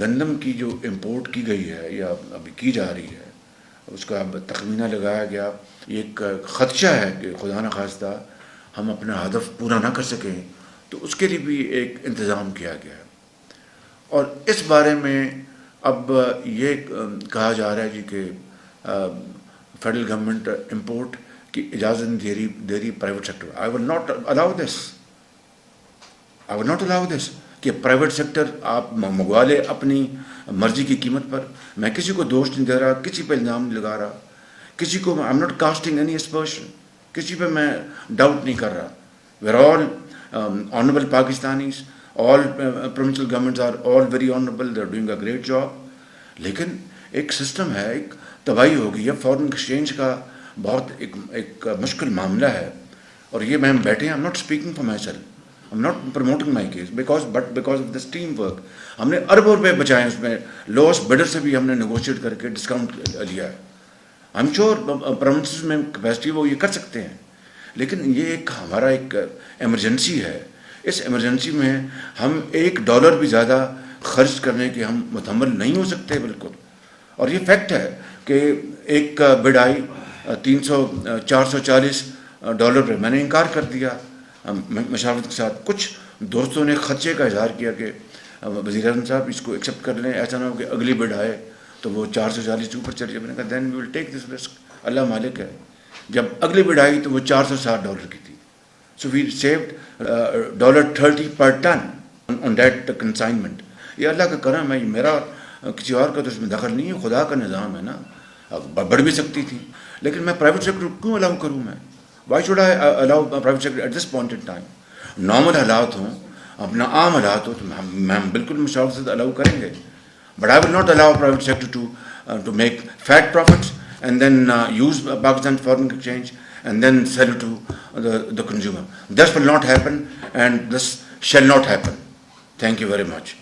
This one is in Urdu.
گندم کی جو امپورٹ کی گئی ہے یا ابھی کی جا رہی ہے اس کا اب تخمینہ لگایا گیا. یہ ایک خدشہ ہے کہ خدا نخواستہ ہم اپنا ہدف پورا نہ کر سکیں, تو اس کے لیے بھی ایک انتظام کیا گیا ہے. اور اس بارے میں اب یہ کہا جا رہا ہے جی کہ فیڈرل گورنمنٹ امپورٹ کی اجازت نہیں دے رہی private sector. I will not allow this کہ پرائیویٹ سیکٹر آپ منگوا لے اپنی مرضی کی قیمت پر. میں کسی کو دوش نہیں دے رہا, کسی پہ الزام نہیں لگا رہا, کسی کو I am not casting any aspersion, کسی پہ میں ڈاؤٹ نہیں کر رہا. We are all honourable Pakistanis, all provincial governments are all very honorable, they are doing a great job. لیکن ایک سسٹم ہے, ایک تباہی ہو گئی ہے. فورن ایکسچینج کا بہت ایک مشکل معاملہ ہے. اور یہ میں بیٹھے ہیں, I'm not speaking for myself, I'm not promoting my case, because of this team work. ہم نے اربوں روپے بچائے اس میں, لوسٹ بڈر سے بھی ہم نے نیگوشیٹ کر کے ڈسکاؤنٹ لیا ہے. I'm sure پروونسز میں کیپیسٹی وہ یہ کر سکتے ہیں, لیکن یہ ایک ہمارا ایک ایمرجنسی ہے. اس ایمرجنسی میں ہم $1 بھی زیادہ خرچ کرنے کے ہم متحمل نہیں ہو سکتے بالکل. اور یہ فیکٹ ہے کہ ایک بڈ آئی $440 پہ, میں نے انکار کر دیا مشاورت کے ساتھ. کچھ دوستوں نے خدشے کا اظہار کیا کہ وزیر اعظم صاحب اس کو ایکسیپٹ کر لیں, ایسا نہ ہو کہ اگلی بڈ آئے تو وہ 440 کے اوپر چلی جائے. میں نے کہا دین وی ول ٹیک دس رسک, اللہ مالک ہے. جب اگلی بڈ آئی تو وہ $460 کی تھی. So we saved $30 per ton on that consignment. یہ اللہ کا کرم ہے, میرا کسی اور کا تو اس میں دخل نہیں ہے, خدا کا نظام ہے نا. بڑھ بھی سکتی تھی, لیکن میں پرائیویٹ سیکٹر کیوں الاؤ کروں؟ میں why should I allow private sector at this point in time? Normal حالات ہوں, اپنا عام حالات ہو تو ہم بالکل مشاورت سے الاؤ کریں گے. But I will not allow private sector to make fat profits and then use Pakistan foreign exchange and then sell it to the consumer. This will not happen, and this shall not happen. Thank you very much.